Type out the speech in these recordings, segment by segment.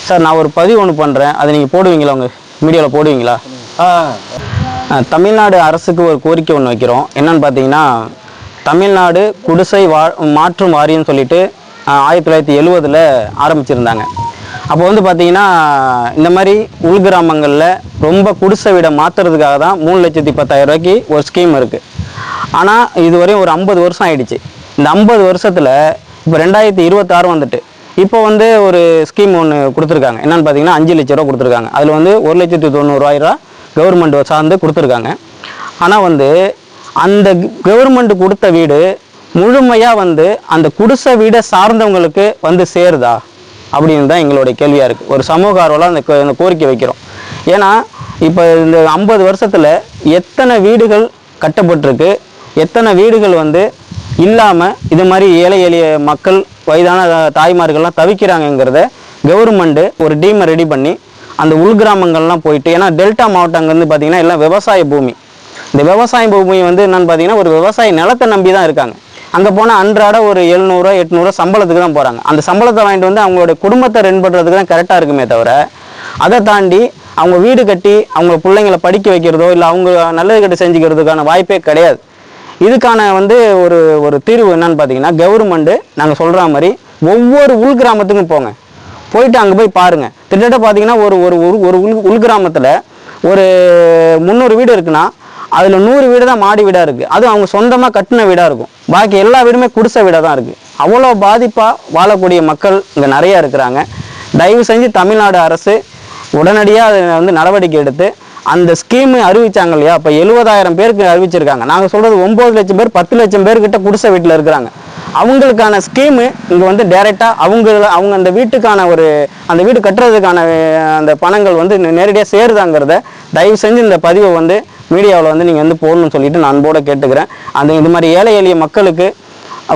Sir நான் ஒரு பதிவு ஒன்று பண்ணுறேன், அதை நீங்கள் போடுவீங்களா? உங்கள் மீடியாவில் போடுவீங்களா? தமிழ்நாடு அரசுக்கு ஒரு கோரிக்கை ஒன்று வைக்கிறோம். என்னன்னு பார்த்தீங்கன்னா, தமிழ்நாடு குடிசை மாற்றும் வாரியம்னு சொல்லிட்டு 1970 ஆரம்பிச்சிருந்தாங்க. அப்போ வந்து பார்த்தீங்கன்னா, இந்த மாதிரி உள்கிராமங்களில் ரொம்ப குடிசை வீடை மாற்றுறதுக்காக தான் 3,10,000 ரூபாய்க்கு ஒரு ஸ்கீம் இருக்குது. ஆனால் இதுவரையும் ஒரு 50 வருஷம் ஆயிடுச்சு. இந்த 50 வருஷத்தில் இப்போ 2026 வந்துட்டு இப்போ வந்து ஒரு ஸ்கீம் ஒன்று கொடுத்துருக்காங்க. என்னென்னு பார்த்தீங்கன்னா 5 லட்ச ரூபா கொடுத்துருக்காங்க. அதில் வந்து 1,90,000 கவர்மெண்ட் சார்ந்து கொடுத்துருக்காங்க. ஆனால் வந்து அந்த கவர்மெண்ட் கொடுத்த வீடு முழுமையாக வந்து அந்த குடிசை வீடை சார்ந்தவங்களுக்கு வந்து சேருதா அப்படின்னு தான் எங்களுடைய கேள்வியாக இருக்குது. ஒரு சமூக ஆர்வலாக அந்த கோரிக்கை வைக்கிறோம். ஏன்னா இப்போ இந்த 50 வருஷத்தில் எத்தனை வீடுகள் கட்டப்பட்டிருக்கு, எத்தனை வீடுகள் வந்து இல்லாமல் இது மாதிரி ஏழை எளிய மக்கள் வயதான தாய்மார்கள்லாம் தவிக்கிறாங்கங்கிறத கவர்மெண்ட்டு ஒரு டீமை ரெடி பண்ணி அந்த உள்கிராமங்கள்லாம் போயிட்டு, ஏன்னா டெல்டா மாவட்டங்கள்னு பார்த்தீங்கன்னா எல்லாம் விவசாய பூமி. இந்த விவசாய பூமி வந்து என்னென்னு பார்த்தீங்கன்னா ஒரு விவசாய நிலத்தை நம்பி தான் இருக்காங்க. அங்கே போனால் அன்றாட ஒரு 700 800 சம்பளத்துக்கு தான் போகிறாங்க. அந்த சம்பளத்தை வாங்கிட்டு வந்து அவங்களோட குடும்பத்தை ரன் பண்ணுறதுக்கு தான் கரெக்டாக இருக்குமே தவிர, அதை தாண்டி அவங்க வீடு கட்டி அவங்க பிள்ளைங்களை படிக்க வைக்கிறதோ இல்லை அவங்க நல்லது கட்டி செஞ்சுக்கிறதுக்கான வாய்ப்பே கிடையாது. இதுக்கான வந்து ஒரு தீர்வு என்னன்னு பார்த்தீங்கன்னா, கவர்மெண்ட்டு நாங்கள் சொல்கிற மாதிரி ஒவ்வொரு உள்கிராமத்துக்கும் போயிட்டு அங்கே போய் பாருங்கள். கிட்டத்தட்ட பார்த்தீங்கன்னா ஒரு உள்கிராமத்தில் ஒரு 300 வீடு இருக்குன்னா அதில் 100 வீடு தான் மாடி வீடாக இருக்குது. அதுவும் அவங்க சொந்தமாக கட்டின வீடாக இருக்கும். பாக்கி எல்லா வீடுமே குடிசை வீடாக தான் இருக்குது. அவ்வளோ பாதிப்பாக வாழக்கூடிய மக்கள் இங்கே நிறையா இருக்கிறாங்க. தயவு செஞ்சு தமிழ்நாடு அரசு உடனடியாக அதை வந்து நடவடிக்கை எடுத்து அந்த ஸ்கீமு அறிவிச்சாங்க இல்லையா, இப்போ 70,000 பேருக்கு அறிவிச்சிருக்காங்க. நாங்கள் சொல்கிறது 9 லட்சம் பேர் 10 லட்சம் பேர்கிட்ட குடிசை வீட்டில் இருக்கிறாங்க. அவங்களுக்கான ஸ்கீமு இங்கே வந்து டைரெக்டாக அவங்க அந்த வீட்டுக்கான அந்த வீடு கட்டுறதுக்கான அந்த பணங்கள் வந்து நேரடியாக சேருதாங்கிறத தயவு செஞ்சு இந்த பதிவை வந்து மீடியாவில் வந்து நீங்கள் வந்து போடணும்னு சொல்லிட்டு நான் அன்போடு கேட்டுக்கிறேன். இது மாதிரி ஏழை எளிய மக்களுக்கு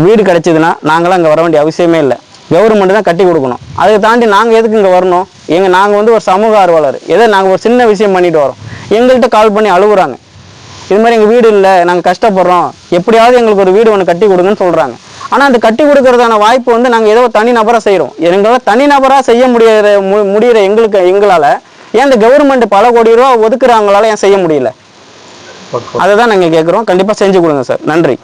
வீடு கிடைச்சிதுன்னா நாங்களாம் அங்கே வர வேண்டிய அவசியமே இல்லை. கவர்மெண்ட் தான் கட்டி கொடுக்கணும். அதை தாண்டி நாங்கள் எதுக்கு இங்கே வரணும்? நாங்கள் வந்து ஒரு சமூக ஆர்வலர், ஏதோ நாங்கள் ஒரு சின்ன விஷயம் பண்ணிட்டு வரோம். எங்கள்கிட்ட கால் பண்ணி அழுகுறாங்க, இது மாதிரி எங்கள் வீடு இல்லை, நாங்கள் கஷ்டப்படுறோம், எப்படியாவது எங்களுக்கு ஒரு வீடு ஒன்று கட்டி கொடுங்கன்னு சொல்கிறாங்க. ஆனால் அந்த கட்டி கொடுக்கறதான வாய்ப்பு வந்து நாங்கள் ஏதோ தனி நபராக செய்கிறோம். எங்களால் தனி நபராக செய்ய முடிகிற எங்களால் ஏன் இந்த கவர்மெண்ட் பல கோடி ரூபா ஒதுக்குறாங்களால ஏன் செய்ய முடியல? அதை தான் நாங்கள் கேட்குறோம். கண்டிப்பாக செஞ்சு கொடுங்க சார். நன்றி.